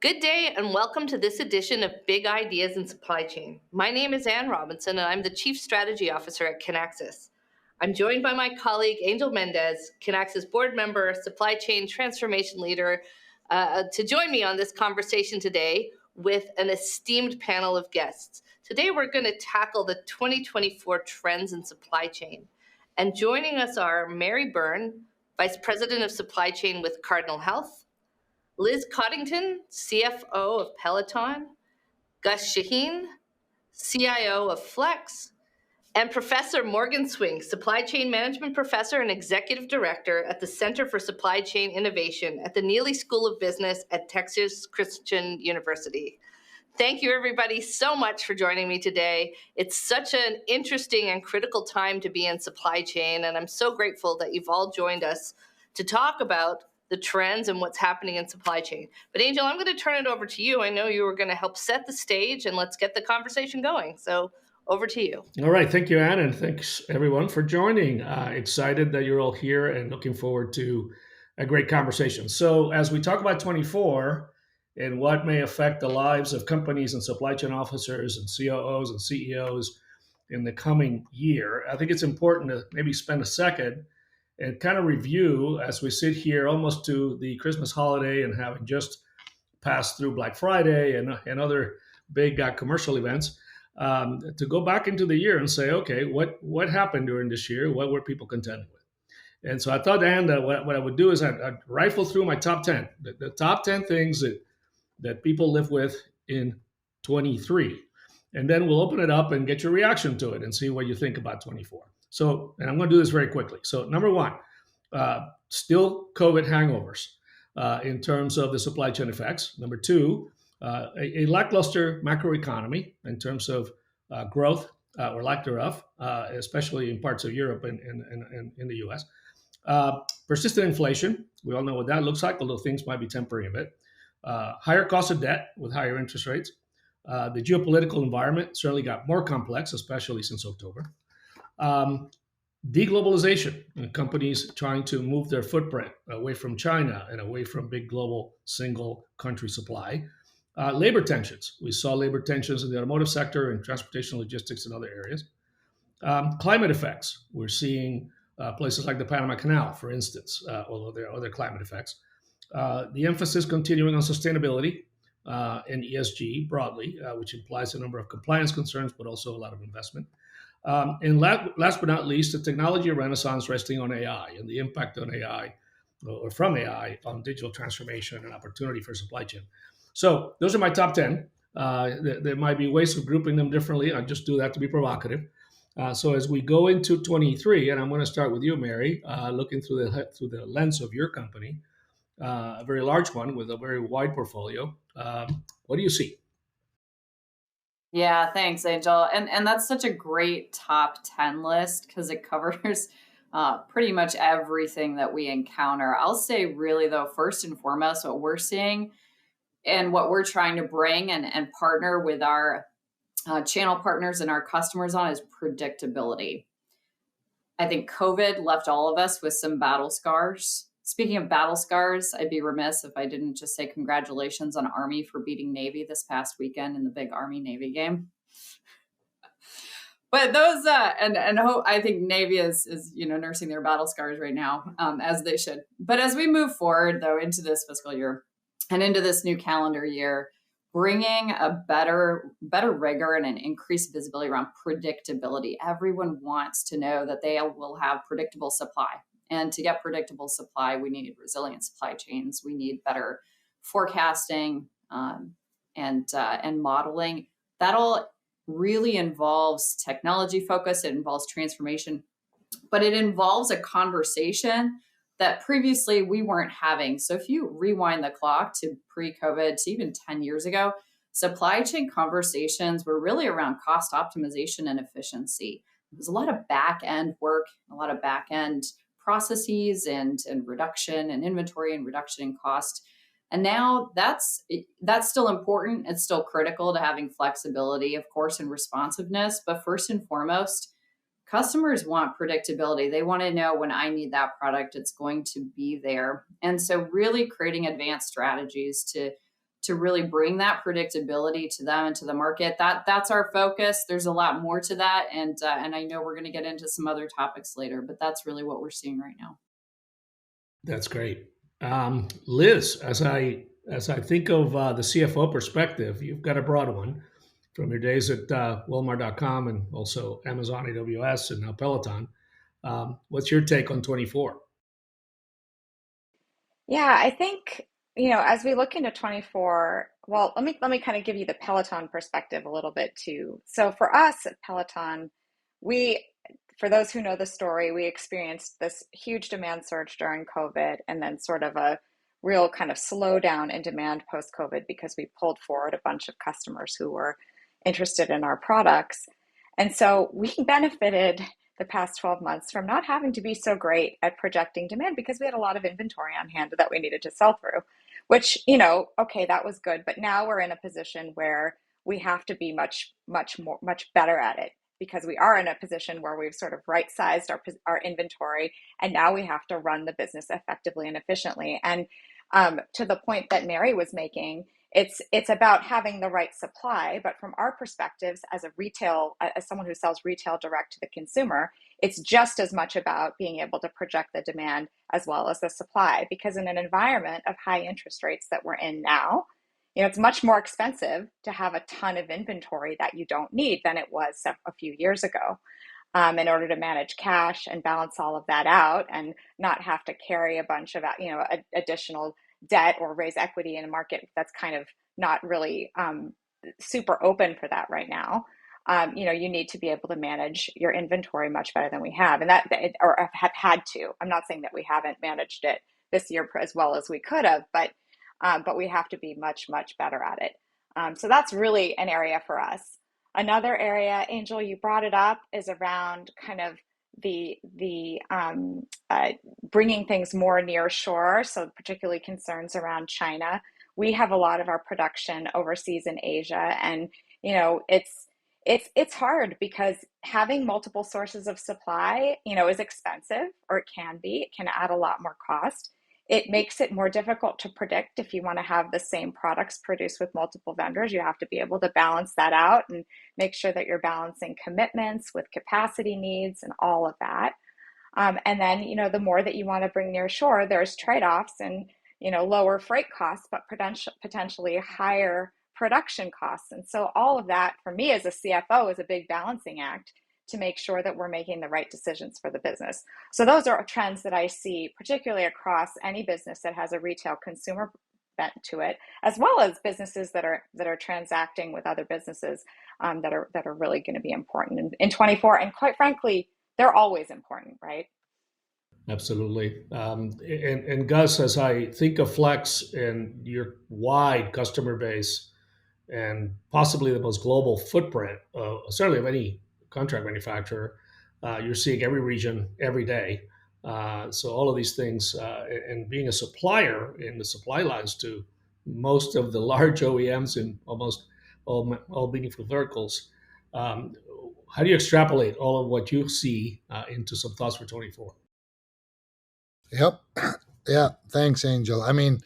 Good day and welcome to this edition of Big Ideas in Supply Chain. My name is Ann Robinson and I'm the Chief Strategy Officer at Kinaxis. I'm joined by my colleague Angel Mendez, Kinaxis Board Member, Supply Chain Transformation Leader, to join me on this conversation today with an esteemed panel of guests. Today we're going to tackle the 2024 trends in supply chain. And joining us are Mary Byrne, Vice President of Supply Chain with Cardinal Health, Liz Coddington, CFO of Peloton, Gus Shahin, CIO of Flex, and Professor Morgan Swink, Supply Chain Management Professor and Executive Director at the Center for Supply Chain Innovation at the Neely School of Business at Texas Christian University. Thank you, everybody, so much for joining me today. It's such an interesting and critical time to be in supply chain, and I'm so grateful that you've all joined us to talk about the trends and what's happening in supply chain. But Angel, I'm going to turn it over to you. I know you were going to help set the stage, and let's get the conversation going. So over to you. All right. Thank you, Ann, and thanks everyone for joining. Excited that you're all here and looking forward to a great conversation. So as we talk about 24 and what may affect the lives of companies and supply chain officers and COOs and CEOs in the coming year, I think it's important to maybe spend a second and kind of review as we sit here almost to the Christmas holiday and having just passed through Black Friday and other big commercial events, to go back into the year and say, okay, what happened during this year? What were people contending with? And so I thought, Ann, that what I would do is I'd rifle through my top 10, the top 10 things that people live with in 23. And then we'll open it up and get your reaction to it and see what you think about 24. So, and I'm going to do this very quickly. So number one, still COVID hangovers in terms of the supply chain effects. Number two, a lackluster macroeconomy in terms of growth or lack thereof, especially in parts of Europe and in the US. Persistent inflation, we all know what that looks like, although things might be tempering a bit. Higher cost of debt with higher interest rates. The geopolitical environment certainly got more complex, especially since October. Deglobalization, companies trying to move their footprint away from China and away from big global single country supply. Labor tensions. We saw labor tensions in the automotive sector and transportation logistics and other areas. Climate effects. We're seeing places like the Panama Canal, for instance, although there are other climate effects. The emphasis continuing on sustainability and ESG broadly, which implies a number of compliance concerns, but also a lot of investment. And last but not least, the technology renaissance resting on AI and the impact on AI or from AI on digital transformation and opportunity for supply chain. So those are my top 10. There might be ways of grouping them differently. I just do that to be provocative. So as we go into 23, and I'm going to start with you, Mary, looking through the lens of your company, a very large one with a very wide portfolio. What do you see? Yeah, thanks, Angel. And that's such a great top 10 list because it covers pretty much everything that we encounter. I'll say really, though, first and foremost, what we're seeing and what we're trying to bring and partner with our channel partners and our customers on is predictability. I think COVID left all of us with some battle scars. Speaking of battle scars, I'd be remiss if I didn't just say congratulations on Army for beating Navy this past weekend in the big Army-Navy game. But those, I think Navy is nursing their battle scars right now, as they should. But as we move forward, though, into this fiscal year and into this new calendar year, bringing a better rigor and an increased visibility around predictability. Everyone wants to know that they will have predictable supply. And to get predictable supply, we need resilient supply chains. We need better forecasting and modeling. That all really involves technology focus. It involves transformation, but it involves a conversation that previously we weren't having. So if you rewind the clock to pre-COVID, to even 10 years ago, supply chain conversations were really around cost optimization and efficiency. There's a lot of back-end work, a lot of back-end processes and reduction and inventory and reduction in cost. And now that's still important. It's still critical to having flexibility, of course, and responsiveness. But first and foremost, customers want predictability. They want to know when I need that product, it's going to be there. And so really creating advanced strategies to to really bring that predictability to them and to the market. That's our focus. There's a lot more to that, and I know we're going to get into some other topics later, but that's really what we're seeing right now. That's great. Liz, as I think of the CFO perspective, you've got a broad one from your days at Walmart.com and also Amazon AWS and now Peloton. What's your take on 24? Yeah, I think, as we look into 24, well, let me kind of give you the Peloton perspective a little bit too. So for us at Peloton, for those who know the story, we experienced this huge demand surge during COVID and then sort of a real kind of slowdown in demand post-COVID because we pulled forward a bunch of customers who were interested in our products. And so we benefited the past 12 months from not having to be so great at projecting demand because we had a lot of inventory on hand that we needed to sell through, which, okay, that was good. But now we're in a position where we have to be much better at it because we are in a position where we've sort of right-sized our inventory, and now we have to run the business effectively and efficiently. And to the point that Mary was making, it's about having the right supply, but from our perspectives as someone who sells retail direct to the consumer, it's just as much about being able to project the demand as well as the supply, because in an environment of high interest rates that we're in now, it's much more expensive to have a ton of inventory that you don't need than it was a few years ago. In order to manage cash and balance all of that out and not have to carry a bunch of additional debt or raise equity in a market that's kind of not really super open for that right now. You need to be able to manage your inventory much better than we have, or have had to. I'm not saying that we haven't managed it this year as well as we could have, but we have to be much better at it. So that's really an area for us. Another area, Angel, you brought it up, is around kind of the bringing things more near shore. So particularly concerns around China. We have a lot of our production overseas in Asia, and it's hard because having multiple sources of supply, is expensive, or it can add a lot more cost. It makes it more difficult to predict if you want to have the same products produced with multiple vendors. You have to be able to balance that out and make sure that you're balancing commitments with capacity needs and all of that. And then, the more that you want to bring near shore, there's trade-offs and, lower freight costs, but potentially higher production costs. And so all of that for me as a CFO is a big balancing act to make sure that we're making the right decisions for the business. So those are trends that I see, particularly across any business that has a retail consumer bent to it, as well as businesses that are transacting with other businesses that are really going to be important in 24. And quite frankly, they're always important, right? Absolutely. And Gus, as I think of Flex and your wide customer base and possibly the most global footprint, certainly of any contract manufacturer, you're seeing every region every day. So all of these things, and being a supplier in the supply lines to most of the large OEMs in almost all meaningful verticals, how do you extrapolate all of what you see into some thoughts for 24? Yep. Yeah. Thanks, Angel. I mean,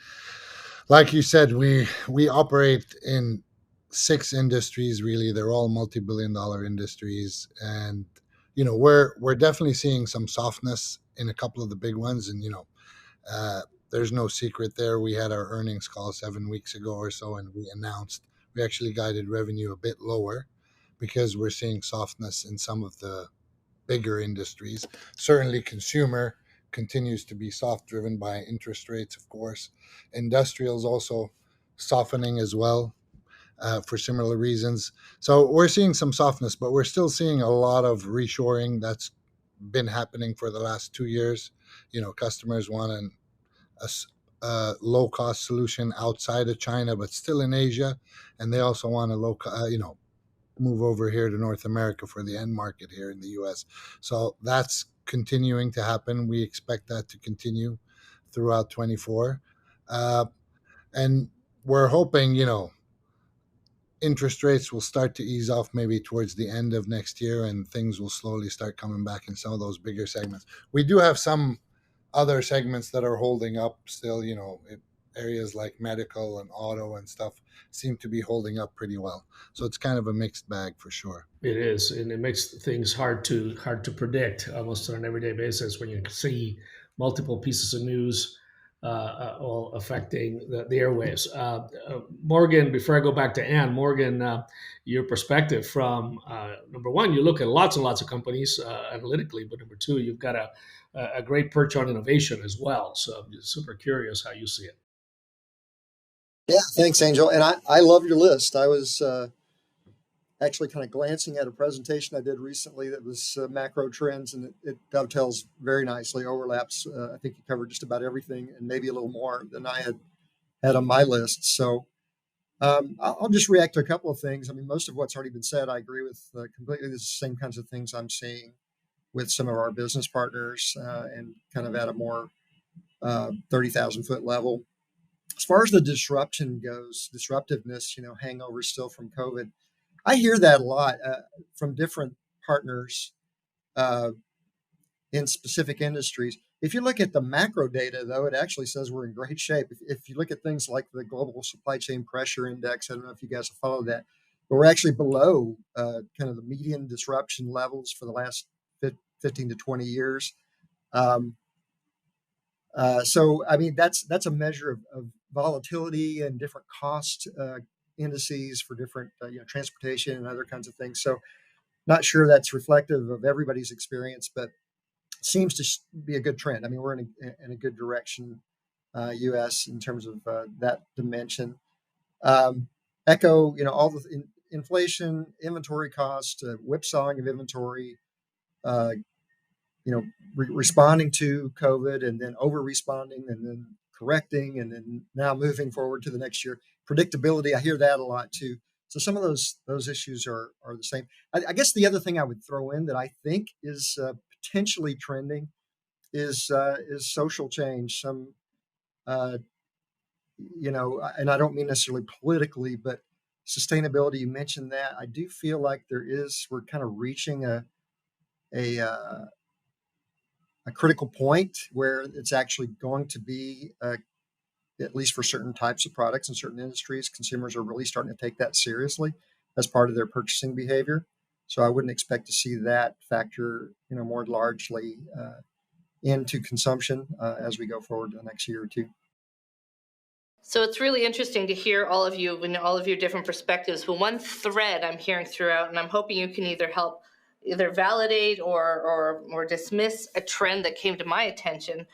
like you said, we operate in 6 industries. Really, they're all multi-billion-dollar industries, and we're definitely seeing some softness in a couple of the big ones. And there's no secret there. We had our earnings call 7 weeks ago or so, and we actually guided revenue a bit lower because we're seeing softness in some of the bigger industries. Certainly, consumer continues to be soft, driven by interest rates, of course. Industrial is also softening as well for similar reasons. So we're seeing some softness, but we're still seeing a lot of reshoring that's been happening for the last 2 years. Customers want a low-cost solution outside of China, but still in Asia, and they also want a move over here to North America for the end market here in the U.S. So that's continuing to happen. We expect that to continue throughout 24. And we're hoping, interest rates will start to ease off maybe towards the end of next year, and things will slowly start coming back in some of those bigger segments. We do have some other segments that are holding up still, areas like medical and auto and stuff seem to be holding up pretty well. So it's kind of a mixed bag for sure. It is, and it makes things hard to predict almost on an everyday basis when you see multiple pieces of news all affecting the airwaves. Morgan, before I go back to Ann, Morgan, your perspective from number one, you look at lots and lots of companies analytically, but number two, you've got a great perch on innovation as well. So I'm just super curious how you see it. Yeah, thanks, Angel. And I love your list. I was actually kind of glancing at a presentation I did recently that was macro trends, and it dovetails very nicely, overlaps. I think you covered just about everything and maybe a little more than I had on my list. So I'll just react to a couple of things. I mean, most of what's already been said, I agree with completely. The same kinds of things I'm seeing with some of our business partners and kind of at a more 30,000 foot level. As far as the disruption goes, disruptiveness, hangover still from COVID, I hear that a lot from different partners in specific industries. If you look at the macro data, though, it actually says we're in great shape. If you look at things like the Global Supply Chain Pressure Index, I don't know if you guys have followed that, but we're actually below kind of the median disruption levels for the last 15 to 20 years. So, I mean, that's a measure of volatility and different cost indices for different transportation and other kinds of things. So not sure that's reflective of everybody's experience, but seems to be a good trend. I mean, we're in a good direction, U.S. in terms of that dimension. Echo, all the inflation, inventory cost, whipsawing of inventory, responding to COVID and then over responding and then correcting and then now moving forward to the next year. Predictability, I hear that a lot too. So some of those issues are the same. I guess the other thing I would throw in that I think is potentially trending is social change. Some, and I don't mean necessarily politically, but sustainability. You mentioned that. I do feel like we're kind of reaching a critical point where it's actually going to be, at least for certain types of products and certain industries, consumers are really starting to take that seriously as part of their purchasing behavior. So I wouldn't expect to see that factor, more largely into consumption as we go forward to the next year or two. So it's really interesting to hear all of you and all of your different perspectives. But one thread I'm hearing throughout, and I'm hoping you can either validate or dismiss a trend that came to my attention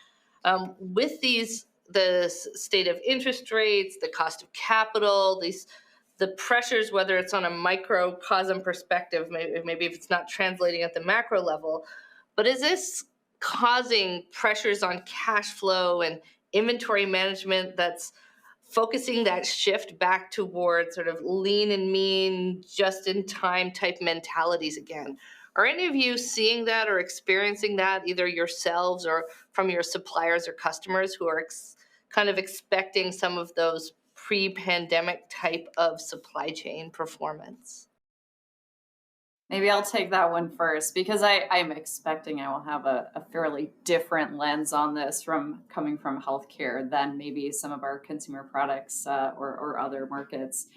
with the state of interest rates, the cost of capital, the pressures, whether it's on a microcosm perspective, maybe if it's not translating at the macro level, but is this causing pressures on cash flow and inventory management that's focusing that shift back towards sort of lean and mean, just-in-time type mentalities again? Are any of you seeing that or experiencing that, either yourselves or from your suppliers or customers who are kind of expecting some of those pre-pandemic type of supply chain performance? Maybe I'll take that one first because I'm expecting I will have a fairly different lens on this coming from healthcare than maybe some of our consumer products or other markets.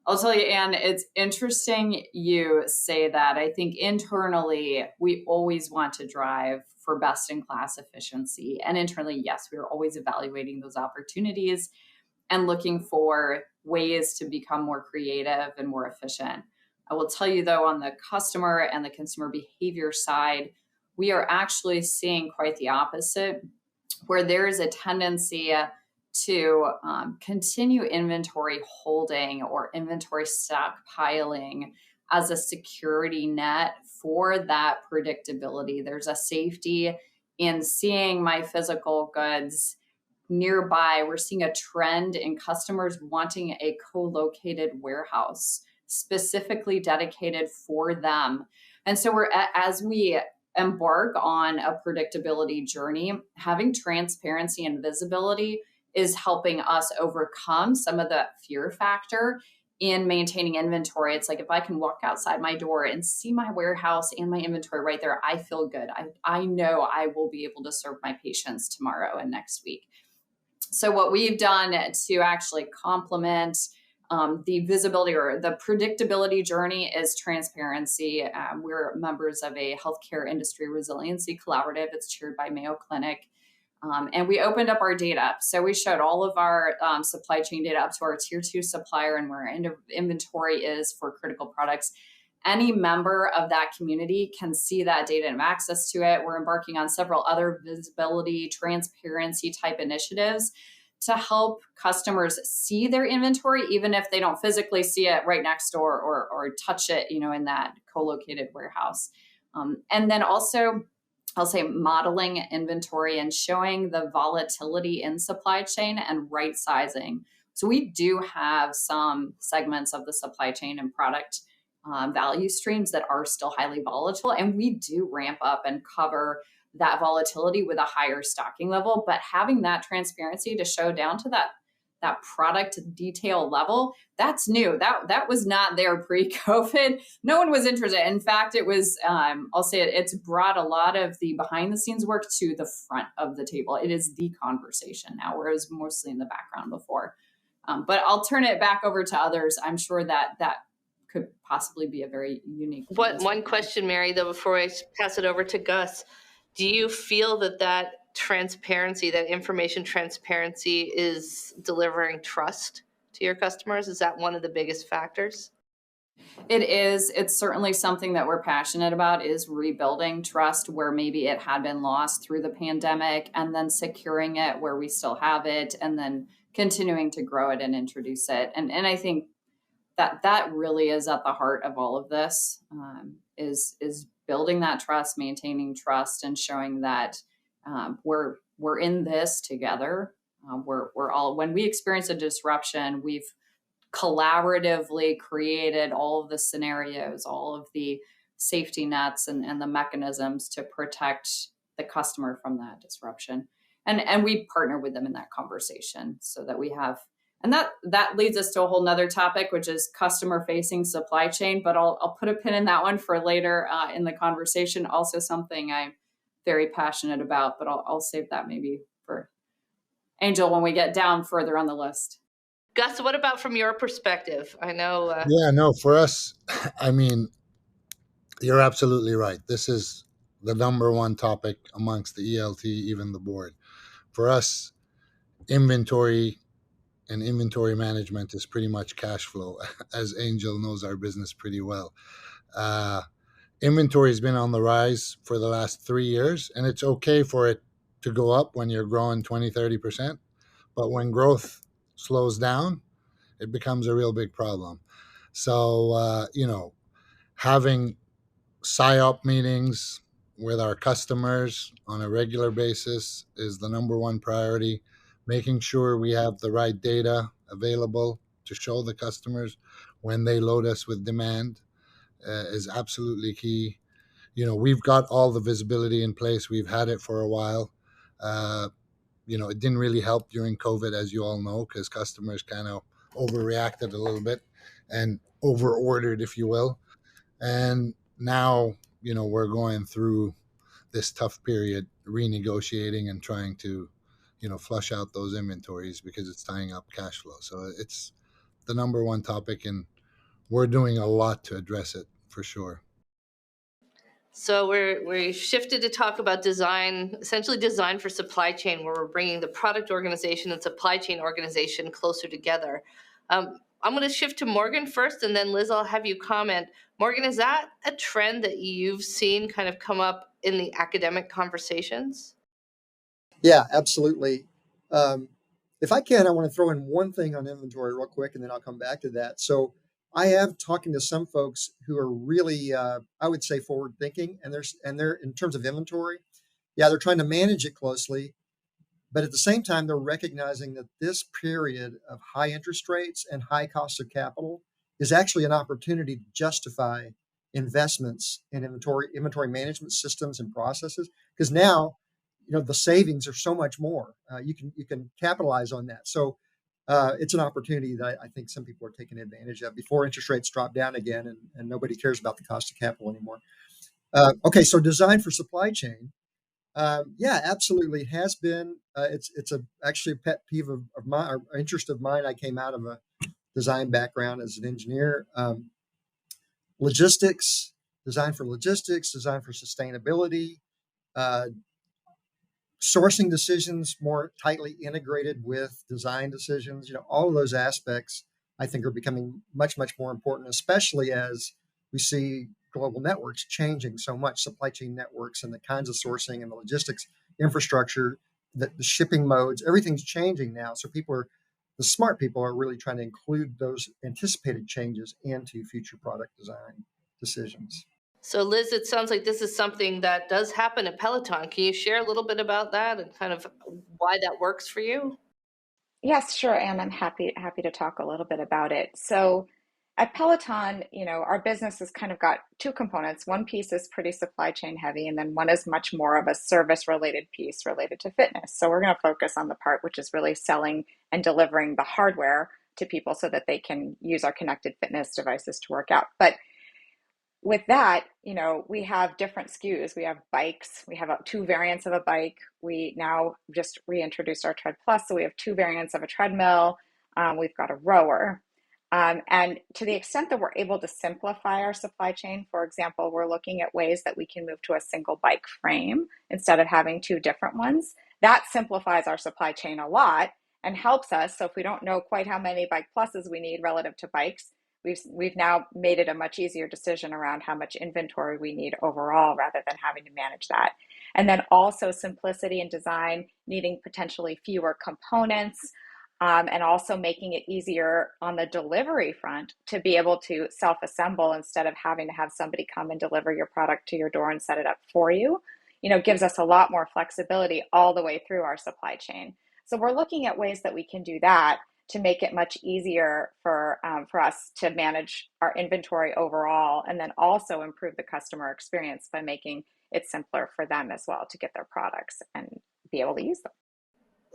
I'll tell you, Anne, it's interesting you say that. I think internally, we always want to drive for best-in-class efficiency. And internally, yes, we're always evaluating those opportunities and looking for ways to become more creative and more efficient. I will tell you, though, on the customer and the consumer behavior side, we are actually seeing quite the opposite, where there is a tendency to continue inventory holding or inventory stockpiling as a security net for that predictability. There's a safety in seeing my physical goods nearby. We're seeing a trend in customers wanting a co-located warehouse specifically dedicated for them. And so as we embark on a predictability journey, having transparency and visibility is helping us overcome some of the fear factor in maintaining inventory. It's like, if I can walk outside my door and see my warehouse and my inventory right there, I feel good. I know I will be able to serve my patients tomorrow and next week. So what we've done to actually complement the visibility or the predictability journey is transparency. We're members of a healthcare industry resiliency collaborative. It's chaired by Mayo Clinic. And we opened up our data. So we showed all of our supply chain data up to our tier 2 supplier and where inventory is for critical products. Any member of that community can see that data and have access to it. We're embarking on several other visibility, transparency type initiatives to help customers see their inventory, even if they don't physically see it right next door or touch it, in that co-located warehouse. And then also, I'll say modeling inventory and showing the volatility in supply chain and right sizing. So we do have some segments of the supply chain and product value streams that are still highly volatile, and we do ramp up and cover that volatility with a higher stocking level. But having that transparency to show down to that product detail level, that's new. That was not there pre-COVID. No one was interested. In fact, it was, I'll say it's brought a lot of the behind the scenes work to the front of the table. It is the conversation now, whereas mostly in the background before. But I'll turn it back over to others. I'm sure that could possibly be a very unique. One question, Mary, though, before I pass it over to Gus, do you feel that transparency, that information transparency is delivering trust to your customers? Is that one of the biggest factors? It is. It's certainly something that we're passionate about, is rebuilding trust where maybe it had been lost through the pandemic, and then securing it where we still have it, and then continuing to grow it and introduce it. And I think that really is at the heart of all of this, is building that trust, maintaining trust, and showing that we're in this together. We're all, when we experience a disruption, we've collaboratively created all of the scenarios, all of the safety nets and the mechanisms to protect the customer from that disruption. And we partner with them in that conversation so that we have. And that leads us to a whole nother topic, which is customer facing supply chain. But I'll put a pin in that one for later in the conversation. Also something I'm very passionate about, but I'll save that maybe for Angel when we get down further on the list. Gus, what about from your perspective? I know. Yeah, no, for us, I mean, you're absolutely right. This is the number one topic amongst the ELT, even the board. For us, inventory and inventory management is pretty much cash flow, as Angel knows our business pretty well. Inventory has been on the rise for the last 3 years, and it's okay for it to go up when you're growing 20, 30%. But when growth slows down, it becomes a real big problem. So, having PSYOP meetings with our customers on a regular basis is the number one priority. Making sure we have the right data available to show the customers when they load us with demand is absolutely key. We've got all the visibility in place. We've had it for a while. It didn't really help during COVID, as you all know, because customers kind of overreacted a little bit and over-ordered, if you will. And now, we're going through this tough period, renegotiating and trying to flush out those inventories because it's tying up cash flow. So it's the number one topic, and we're doing a lot to address it for sure. So we shifted to talk about design, essentially design for supply chain, where we're bringing the product organization and supply chain organization closer together. I'm going to shift to Morgan first, and then Liz, I'll have you comment. Morgan, is that a trend that you've seen kind of come up in the academic conversations? Yeah, absolutely. If I can, I want to throw in one thing on inventory real quick, and then I'll come back to that. So I have talking to some folks who are really, I would say, forward thinking, and they're in terms of inventory. Yeah, they're trying to manage it closely, but at the same time, they're recognizing that this period of high interest rates and high cost of capital is actually an opportunity to justify investments in inventory management systems and processes, because now the savings are so much more. You can capitalize on that. So it's an opportunity that I think some people are taking advantage of before interest rates drop down again and nobody cares about the cost of capital anymore. Okay, so design for supply chain. Yeah, absolutely. It has been. It's actually a pet peeve of mine, or interest of mine. I came out of a design background as an engineer. Logistics, design for logistics, design for sustainability, uh, sourcing decisions more tightly integrated with design decisions. All of those aspects I think are becoming much, much more important, especially as we see global networks changing so much, supply chain networks and the kinds of sourcing and the logistics infrastructure, the shipping modes, everything's changing now. So the smart people are really trying to include those anticipated changes into future product design decisions. So, Liz, it sounds like this is something that does happen at Peloton. Can you share a little bit about that and kind of why that works for you? Yes, sure, and I'm happy to talk a little bit about it. So at Peloton, our business has kind of got two components. One piece is pretty supply chain heavy, and then one is much more of a service related piece related to fitness. So we're going to focus on the part which is really selling and delivering the hardware to people so that they can use our connected fitness devices to work out. But with that, we have different SKUs. We have bikes. We have two variants of a bike. We now just reintroduced our Tread Plus, so we have two variants of a treadmill. We've got a rower. And to the extent that we're able to simplify our supply chain, for example, we're looking at ways that we can move to a single bike frame instead of having two different ones. That simplifies our supply chain a lot and helps us. So if we don't know quite how many bike pluses we need relative to bikes, we've now made it a much easier decision around how much inventory we need overall rather than having to manage that. And then also simplicity in design, needing potentially fewer components, and also making it easier on the delivery front to be able to self-assemble instead of having to have somebody come and deliver your product to your door and set it up for you. Gives us a lot more flexibility all the way through our supply chain. So we're looking at ways that we can do that to make it much easier for us to manage our inventory overall, and then also improve the customer experience by making it simpler for them as well to get their products and be able to use them.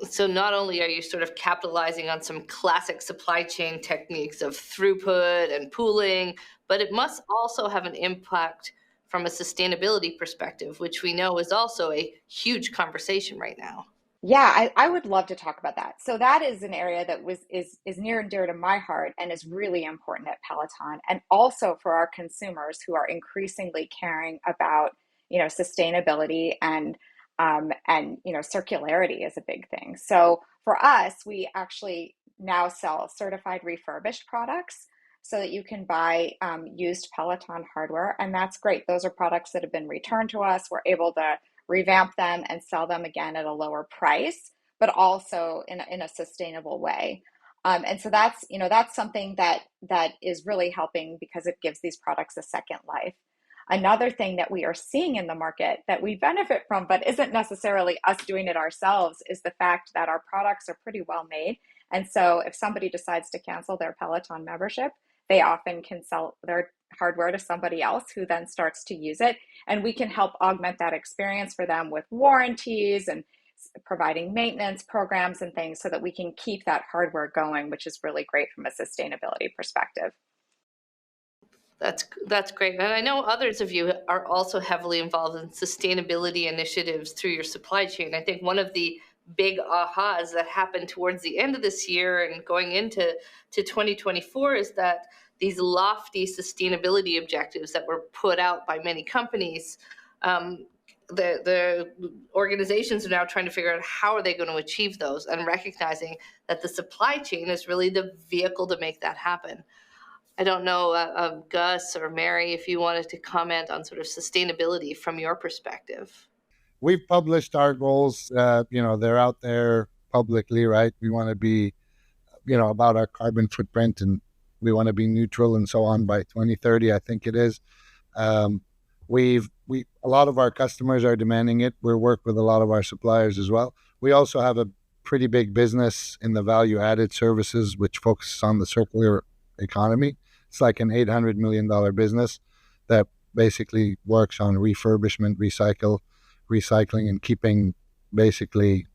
So not only are you sort of capitalizing on some classic supply chain techniques of throughput and pooling, but it must also have an impact from a sustainability perspective, which we know is also a huge conversation right now. Yeah, I would love to talk about that. So that is an area that is near and dear to my heart and is really important at Peloton, and also for our consumers who are increasingly caring about, sustainability and circularity is a big thing. So for us, we actually now sell certified refurbished products so that you can buy used Peloton hardware, and that's great. Those are products that have been returned to us. We're able to revamp them and sell them again at a lower price, but also in a sustainable way. And so that's something that is really helping because it gives these products a second life. Another thing that we are seeing in the market that we benefit from, but isn't necessarily us doing it ourselves, is the fact that our products are pretty well made. And so if somebody decides to cancel their Peloton membership, they often can sell their hardware to somebody else who then starts to use it. And we can help augment that experience for them with warranties and providing maintenance programs and things so that we can keep that hardware going, which is really great from a sustainability perspective. That's great. And I know others of you are also heavily involved in sustainability initiatives through your supply chain. I think one of the big ahas that happened towards the end of this year and going into 2024 is that these lofty sustainability objectives that were put out by many companies, the organizations are now trying to figure out how are they going to achieve those, and recognizing that the supply chain is really the vehicle to make that happen. I don't know, Gus or Mary, if you wanted to comment on sort of sustainability from your perspective. We've published our goals. They're out there publicly, right? We want to be, about our carbon footprint, and we want to be neutral and so on by 2030, I think it is. A lot of our customers are demanding it. We work with a lot of our suppliers as well. We also have a pretty big business in the value-added services, which focuses on the circular economy. It's like an $800 million business that basically works on refurbishment, recycling, and keeping basically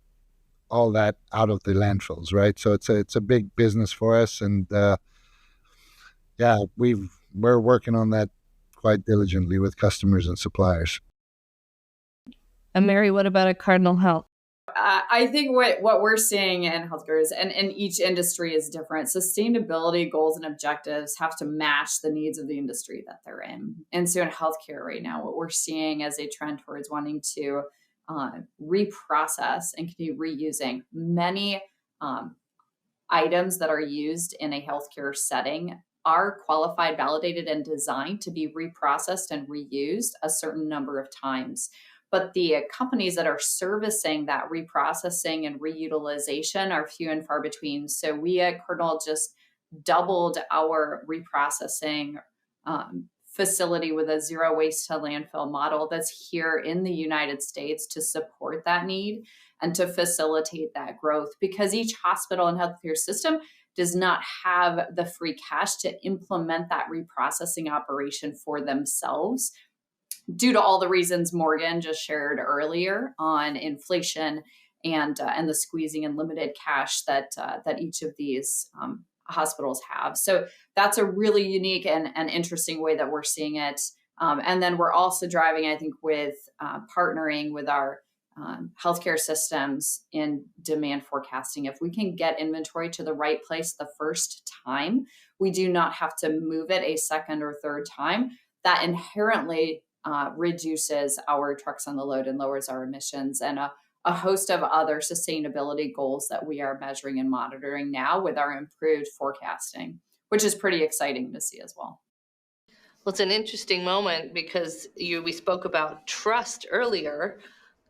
all that out of the landfills, right? So it's a big business for us, and we're working on that quite diligently with customers and suppliers. And Mary, what about at Cardinal Health? I think what we're seeing in healthcare is, and each industry is different. Sustainability goals and objectives have to match the needs of the industry that they're in. And so in healthcare right now, what we're seeing as a trend towards wanting to reprocess and continue reusing many items that are used in a healthcare setting are qualified, validated, and designed to be reprocessed and reused a certain number of times. But the companies that are servicing that reprocessing and reutilization are few and far between. So we at Cardinal just doubled our reprocessing facility with a zero waste to landfill model that's here in the United States to support that need and to facilitate that growth, because each hospital and healthcare system does not have the free cash to implement that reprocessing operation for themselves due to all the reasons Morgan just shared earlier on inflation and the squeezing and limited cash that each of these hospitals have. So that's a really unique and interesting way that we're seeing it. And then we're also driving, I think, with partnering with our healthcare systems in demand forecasting. If we can get inventory to the right place the first time, we do not have to move it a second or third time. That inherently reduces our trucks on the load and lowers our emissions, and a host of other sustainability goals that we are measuring and monitoring now with our improved forecasting, which is pretty exciting to see as well. Well, it's an interesting moment because we spoke about trust earlier,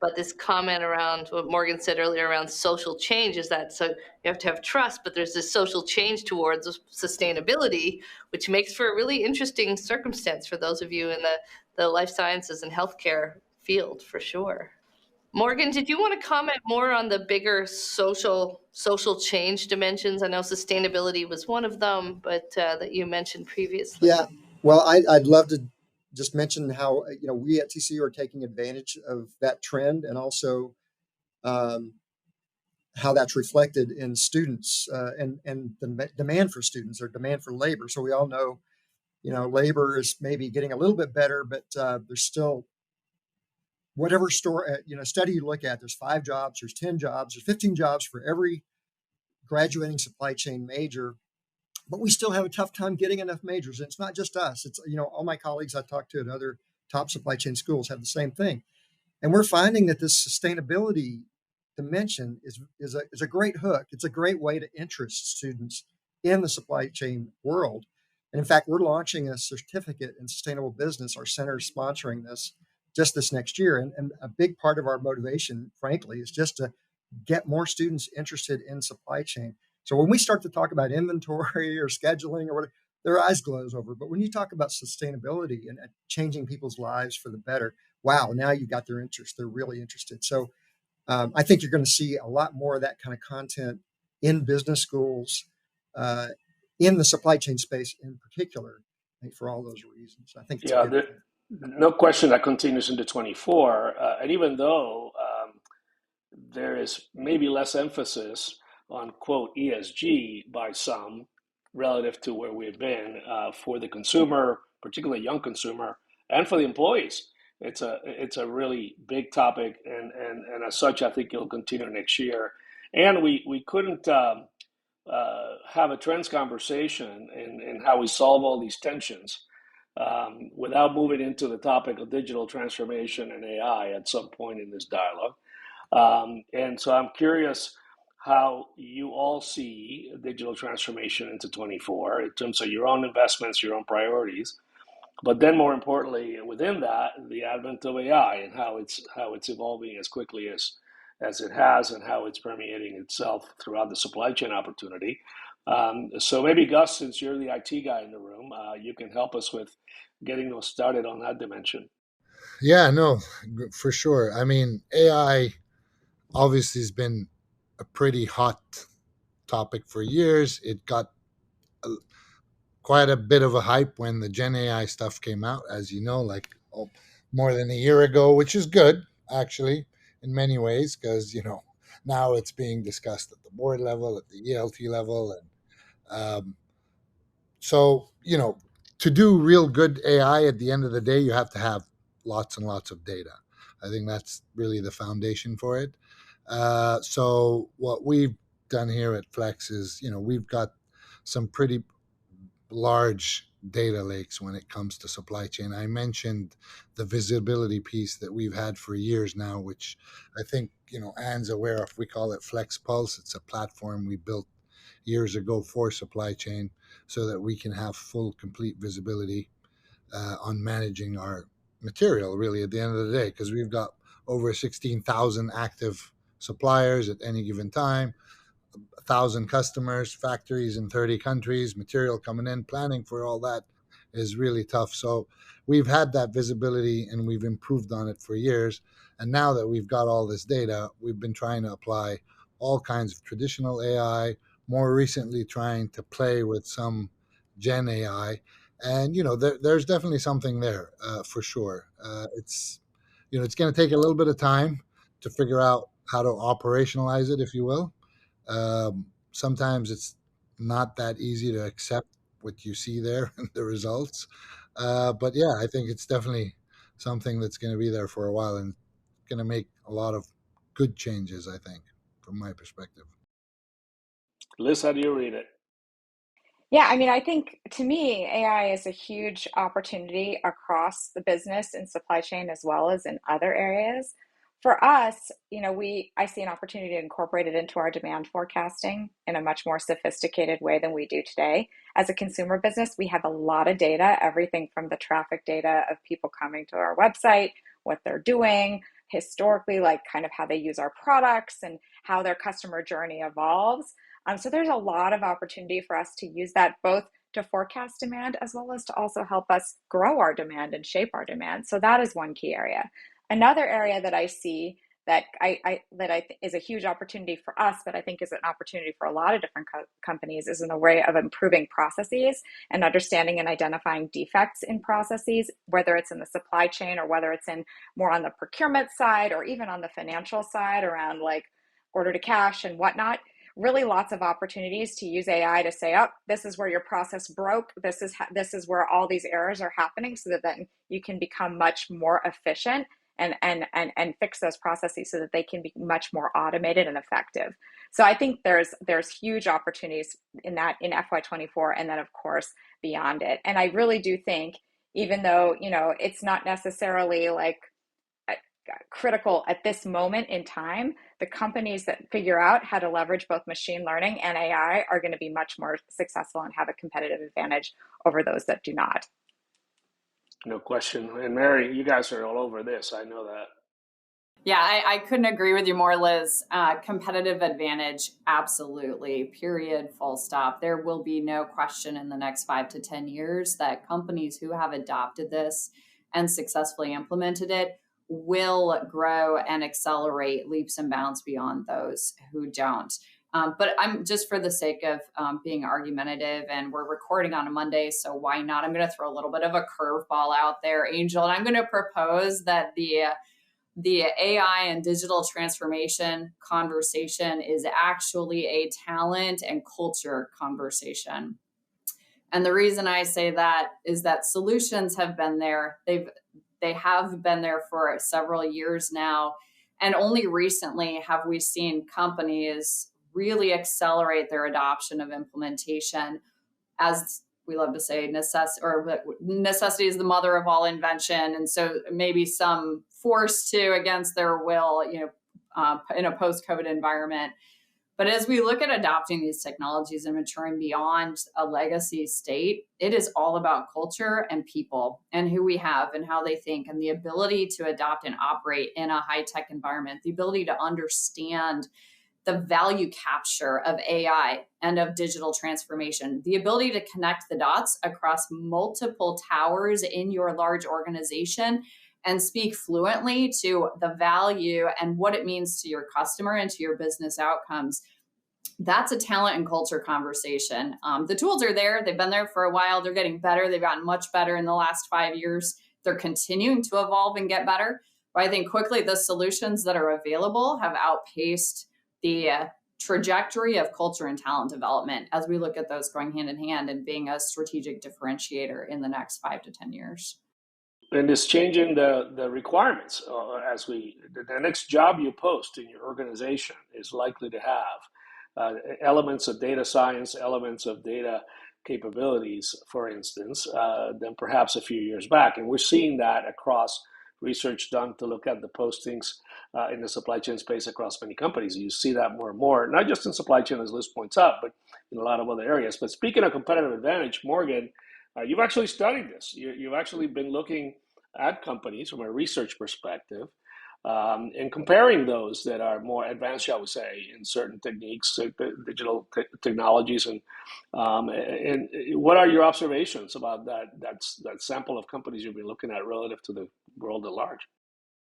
but this comment around what Morgan said earlier around social change is that, so you have to have trust, but there's this social change towards sustainability, which makes for a really interesting circumstance for those of you in the life sciences and healthcare field, for sure. Morgan, did you want to comment more on the bigger social change dimensions? I know sustainability was one of them, but that you mentioned previously. Yeah, well, I'd love to just mention how we at TCU are taking advantage of that trend, and also how that's reflected in students and the demand for students or demand for labor. So we all know, labor is maybe getting a little bit better, but there's still whatever study you look at. There's 5 jobs, there's 10 jobs, there's 15 jobs for every graduating supply chain major. But we still have a tough time getting enough majors. And it's not just us. It's, all my colleagues I talked to at other top supply chain schools have the same thing. And we're finding that this sustainability dimension is a great hook. It's a great way to interest students in the supply chain world. And in fact, we're launching a certificate in sustainable business. Our center is sponsoring this just this next year. And a big part of our motivation, frankly, is just to get more students interested in supply chain. So when we start to talk about inventory or scheduling or whatever, their eyes glaze over. But when you talk about sustainability and changing people's lives for the better, wow, now you got their interest. They're really interested. So I think you're going to see a lot more of that kind of content in business schools, in the supply chain space in particular, I think, for all those reasons. I think it's a good thing. No question that continues into 24. And even though there is maybe less emphasis on, quote, ESG by some relative to where we've been for the consumer, particularly young consumer, and for the employees. It's a really big topic, and as such, I think it'll continue next year. And we couldn't have a trends conversation in how we solve all these tensions without moving into the topic of digital transformation and AI at some point in this dialogue. And so I'm curious how you all see digital transformation into 24 in terms of your own investments, your own priorities, but then more importantly, within that, the advent of AI and how it's evolving as quickly as it has, and how it's permeating itself throughout the supply chain opportunity. So maybe Gus, since you're the IT guy in the room, you can help us with getting us started on that dimension. Yeah, no, for sure. I mean, AI obviously has been a pretty hot topic for years. It got quite a bit of a hype when the Gen AI stuff came out, as you know, more than a year ago, which is good, actually, in many ways, because, now it's being discussed at the board level, at the ELT level. And so, to do real good AI at the end of the day, you have to have lots and lots of data. I think that's really the foundation for it. So what we've done here at Flex is, we've got some pretty large data lakes when it comes to supply chain. I mentioned the visibility piece that we've had for years now, which I think, Anne's aware of. We call it Flex Pulse. It's a platform we built years ago for supply chain so that we can have full, complete visibility on managing our material, really, at the end of the day, because we've got over 16,000 active suppliers at any given time, 1,000 customers, factories in 30 countries, material coming in. Planning for all that is really tough. So we've had that visibility and we've improved on it for years. And now that we've got all this data, we've been trying to apply all kinds of traditional AI, more recently trying to play with some Gen AI. And, there's definitely something there for sure. It's going to take a little bit of time to figure out how to operationalize it, if you will. Sometimes it's not that easy to accept what you see there and the results. But yeah, I think it's definitely something that's going to be there for a while and going to make a lot of good changes, I think, from my perspective. Liz, how do you read it? Yeah, I mean, I think to me, AI is a huge opportunity across the business and supply chain as well as in other areas. For us, I see an opportunity to incorporate it into our demand forecasting in a much more sophisticated way than we do today. As a consumer business, we have a lot of data, everything from the traffic data of people coming to our website, what they're doing, historically, like kind of how they use our products and how their customer journey evolves. So there's a lot of opportunity for us to use that both to forecast demand as well as to also help us grow our demand and shape our demand. So that is one key area. Another area that I see that is a huge opportunity for us, but I think is an opportunity for a lot of different companies, is in the way of improving processes and understanding and identifying defects in processes, whether it's in the supply chain or whether it's in more on the procurement side or even on the financial side around like order to cash and whatnot. Really lots of opportunities to use AI to say, oh, this is where your process broke. This is where all these errors are happening, so that then you can become much more efficient and fix those processes so that they can be much more automated and effective. So I think there's huge opportunities in that in FY24 and then of course beyond it. And I really do think, even though it's not necessarily like critical at this moment in time, the companies that figure out how to leverage both machine learning and AI are going to be much more successful and have a competitive advantage over those that do not. No question. And Mary, you guys are all over this. I know that. Yeah, I couldn't agree with you more, Liz. Competitive advantage, absolutely. Period. Full stop. There will be no question in the next 5 to 10 years that companies who have adopted this and successfully implemented it will grow and accelerate leaps and bounds beyond those who don't. But I'm just, for the sake of being argumentative, and we're recording on a Monday, so why not? I'm going to throw a little bit of a curveball out there, Angel, and I'm going to propose that the AI and digital transformation conversation is actually a talent and culture conversation. And the reason I say that is that solutions have been there. They have been there for several years now. And only recently have we seen companies really accelerate their adoption of implementation. As we love to say, necessity is the mother of all invention. And so maybe some forced to against their will, in a post-COVID environment. But as we look at adopting these technologies and maturing beyond a legacy state, it is all about culture and people and who we have and how they think, and the ability to adopt and operate in a high-tech environment, the ability to understand the value capture of AI and of digital transformation, the ability to connect the dots across multiple towers in your large organization and speak fluently to the value and what it means to your customer and to your business outcomes. That's a talent and culture conversation. The tools are there. They've been there for a while. They're getting better. They've gotten much better in the last 5 years. They're continuing to evolve and get better. But I think quickly the solutions that are available have outpaced the trajectory of culture and talent development as we look at those going hand in hand and being a strategic differentiator in the next 5 to 10 years. and it's changing the requirements as the next job you post in your organization is likely to have elements of data science, elements of data capabilities, for instance, than perhaps a few years back. And we're seeing that across research done to look at the postings in the supply chain space across many companies. You see that more and more, not just in supply chain, as Liz points out, but in a lot of other areas. But speaking of competitive advantage, Morgan, you've actually studied this. You've actually been looking at companies from a research perspective and comparing those that are more advanced, shall we say, in certain techniques, digital technologies, and what are your observations about that sample of companies you've been looking at relative to the world at large?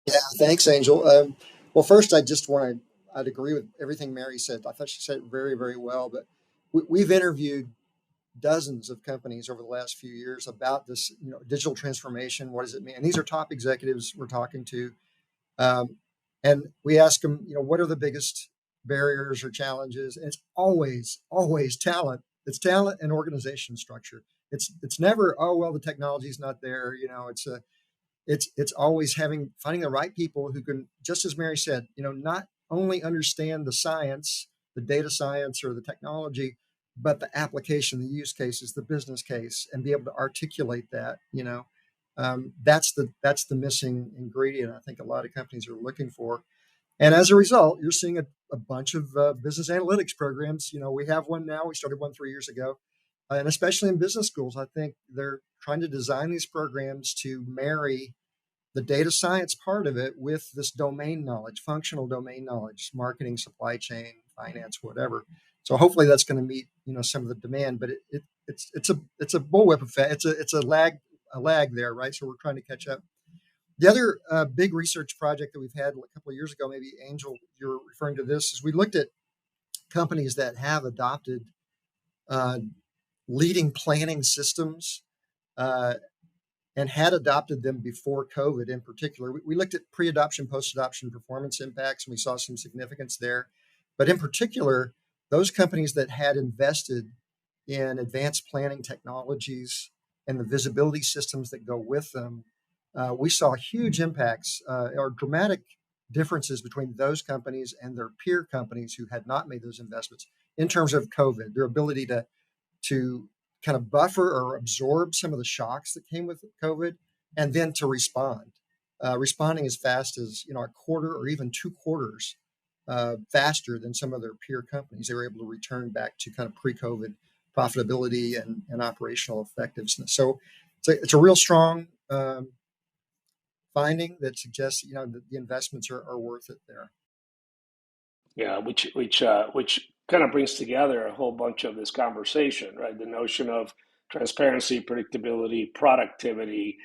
Yeah, thanks, Angel. Well, first, I'd agree with everything Mary said. I thought she said it very, very well. But we've interviewed dozens of companies over the last few years about this, digital transformation. What does it mean? And these are top executives we're talking to. And we ask them, what are the biggest barriers or challenges? And it's always, always talent. It's talent and organization structure. It's never, oh, well, the technology's not there. It's always finding the right people who can, just as Mary said, not only understand the science, the data science or the technology, but the application, the use cases, the business case, and be able to articulate that. That's the missing ingredient I think a lot of companies are looking for. And as a result, you're seeing a bunch of business analytics programs. We have one now. We started one 3 years ago. And especially in business schools, I think they're trying to design these programs to marry the data science part of it with this domain knowledge, functional domain knowledge, marketing, supply chain, finance, whatever. So hopefully that's going to meet some of the demand. But it's a bullwhip effect. It's a lag there, right? So we're trying to catch up. The other big research project that we've had a couple of years ago, maybe Angel, you're referring to this, is we looked at companies that have adopted leading planning systems and had adopted them before COVID in particular. We looked at pre-adoption, post-adoption performance impacts, and we saw some significance there. But in particular, those companies that had invested in advanced planning technologies and the visibility systems that go with them, we saw huge impacts or dramatic differences between those companies and their peer companies who had not made those investments in terms of COVID, their ability to kind of buffer or absorb some of the shocks that came with COVID, and then to responding as fast as a quarter or even 2 quarters faster than some of their peer companies. They were able to return back to kind of pre-COVID profitability and operational effectiveness. So it's a real strong finding that suggests that the investments are worth it there. Yeah, which kind of brings together a whole bunch of this conversation, right? The notion of transparency, predictability, productivity.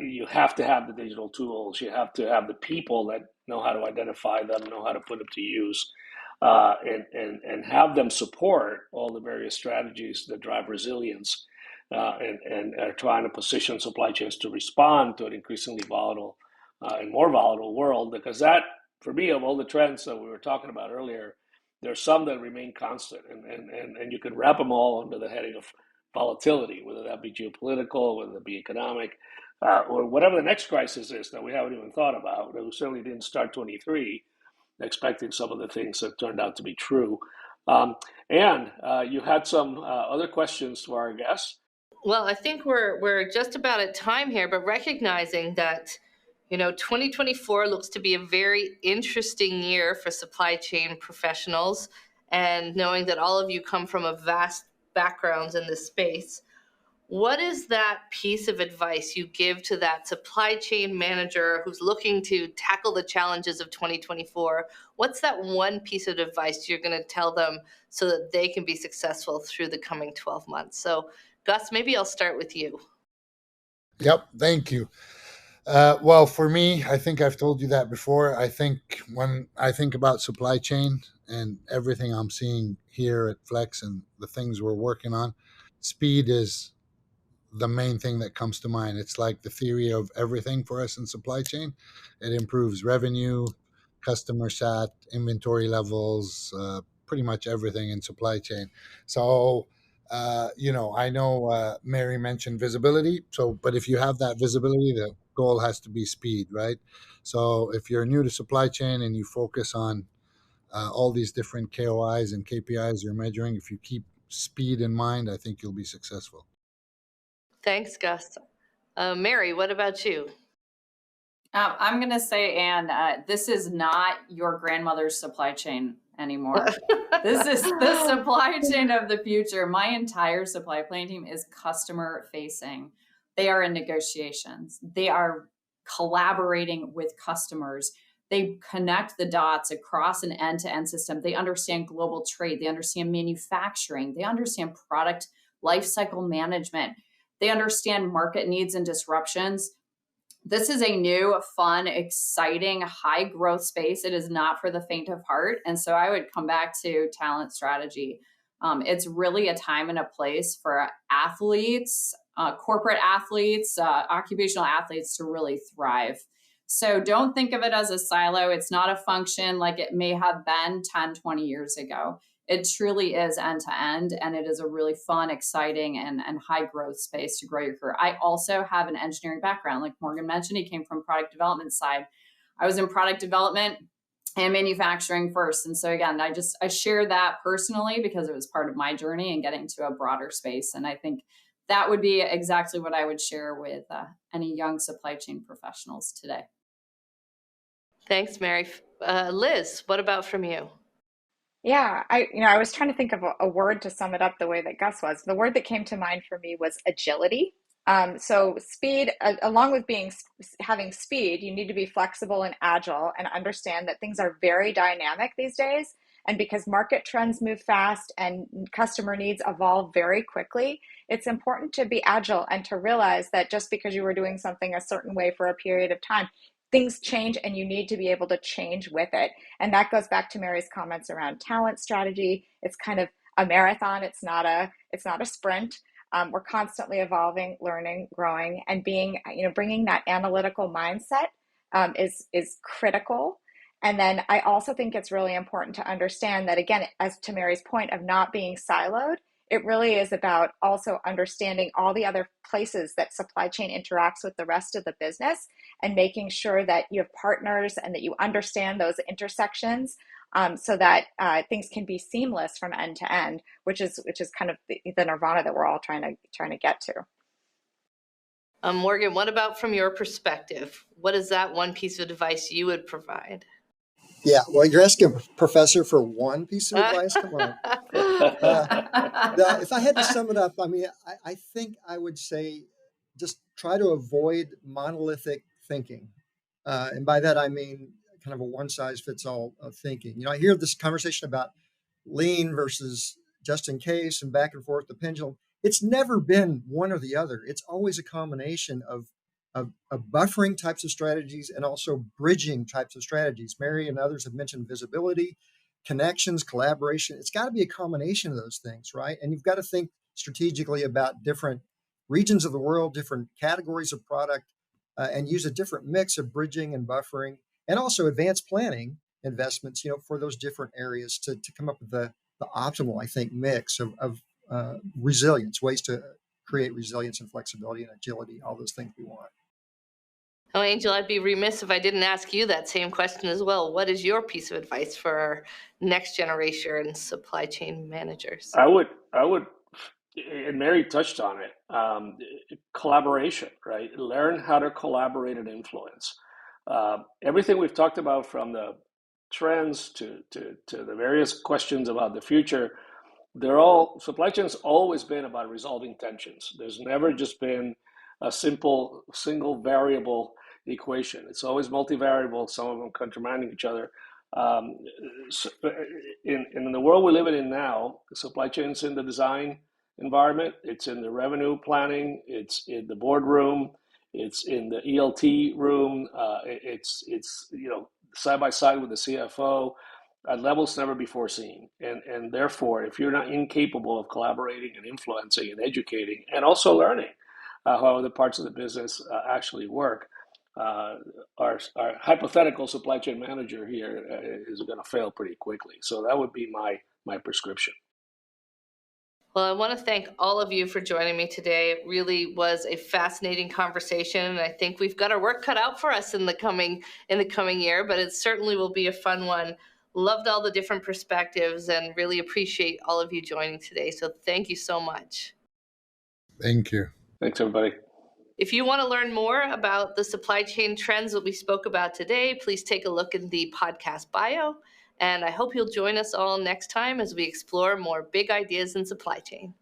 You have to have the digital tools. You have to have the people that know how to identify them, know how to put them to use, and have them support all the various strategies that drive resilience and are trying to position supply chains to respond to an increasingly volatile and more volatile world. Because that, for me, of all the trends that we were talking about earlier, there's some that remain constant, and you could wrap them all under the heading of volatility, whether that be geopolitical, whether it be economic, or whatever the next crisis is that we haven't even thought about. We certainly didn't start 23 expecting some of the things that turned out to be true. And you had some other questions to our guests. Well, I think we're just about at time here, but recognizing that 2024 looks to be a very interesting year for supply chain professionals, and knowing that all of you come from a vast backgrounds in this space, what is that piece of advice you give to that supply chain manager who's looking to tackle the challenges of 2024? What's that one piece of advice you're going to tell them so that they can be successful through the coming 12 months? So, Gus, maybe I'll start with you. Yep, thank you. Well, for me, I think I've told you that before. I think when I think about supply chain and everything I'm seeing here at Flex and the things we're working on, speed is the main thing that comes to mind. It's like the theory of everything for us in supply chain. It improves revenue, customer sat, inventory levels, pretty much everything in supply chain. So I know Mary mentioned visibility. So, but if you have that visibility, the goal has to be speed, right? So, if you're new to supply chain and you focus on all these different KOIs and KPIs you're measuring, if you keep speed in mind, I think you'll be successful. Thanks, Gus. Mary, what about you? I'm going to say, Anne, this is not your grandmother's supply chain anymore. This is the supply chain of the future. My entire supply chain team is customer facing. They are in negotiations. They are collaborating with customers. They connect the dots across an end-to-end system. They understand global trade. They understand manufacturing. They understand product lifecycle management. They understand market needs and disruptions. This is a new, fun, exciting, high growth space. It is not for the faint of heart. And so I would come back to talent strategy. It's really a time and a place for athletes, corporate athletes, occupational athletes to really thrive. So don't think of it as a silo. It's not a function like it may have been 10, 20 years ago. It truly is end to end, and it is a really fun, exciting, and high growth space to grow your career. I also have an engineering background. Like Morgan mentioned, he came from product development side. I was in product development and manufacturing first. And so again, I share that personally because it was part of my journey and getting to a broader space. And I think that would be exactly what I would share with any young supply chain professionals today. Thanks, Mary. Liz, what about from you? Yeah, I was trying to think of a word to sum it up the way that Gus was. The word that came to mind for me was agility. So speed, along with having speed, you need to be flexible and agile and understand that things are very dynamic these days. And because market trends move fast and customer needs evolve very quickly, it's important to be agile and to realize that just because you were doing something a certain way for a period of time, things change and you need to be able to change with it. And that goes back to Mary's comments around talent strategy. It's kind of a marathon. It's not a sprint. We're constantly evolving, learning, growing, and bringing that analytical mindset is critical. And then I also think it's really important to understand that, again, as to Mary's point of not being siloed, it really is about also understanding all the other places that supply chain interacts with the rest of the business and making sure that you have partners and that you understand those intersections so that things can be seamless from end to end, which is kind of the nirvana that we're all trying to get to. Morgan, what about from your perspective? What is that one piece of advice you would provide? Yeah, well, you're asking a professor for one piece of advice? Come on. If I had to sum it up, I think I would say just try to avoid monolithic thinking. And by that, I mean kind of a one-size-fits-all thinking. I hear this conversation about lean versus just in case and back and forth, the pendulum. It's never been one or the other. It's always a combination of buffering types of strategies and also bridging types of strategies. Mary and others have mentioned visibility, connections, collaboration. It's got to be a combination of those things, right? And you've got to think strategically about different regions of the world, different categories of product, and use a different mix of bridging and buffering, and also advanced planning investments, for those different areas to come up with the optimal, I think, mix of resilience, ways to create resilience and flexibility and agility, all those things we want. Oh, Angel, I'd be remiss if I didn't ask you that same question as well. What is your piece of advice for our next generation supply chain managers? I would, and Mary touched on it, collaboration, right? Learn how to collaborate and influence. Everything we've talked about, from the trends to the various questions about the future, supply chain's always been about resolving tensions. There's never just been a simple single variable equation. It's always multivariable, some of them countermanding each other. In the world we live in now, the supply chain's in the design environment, it's in the revenue planning, it's in the boardroom, it's in the ELT room, it's side by side with the CFO at levels never before seen. And therefore, if you're not incapable of collaborating and influencing and educating and also learning how other parts of the business actually work, our hypothetical supply chain manager here is going to fail pretty quickly. So that would be my prescription. Well, I want to thank all of you for joining me today. It really was a fascinating conversation, and I think we've got our work cut out for us in the coming year, but it certainly will be a fun one. Loved all the different perspectives and really appreciate all of you joining today. So thank you so much. Thank you. Thanks, everybody. If you want to learn more about the supply chain trends that we spoke about today, please take a look in the podcast bio. And I hope you'll join us all next time as we explore more big ideas in supply chain.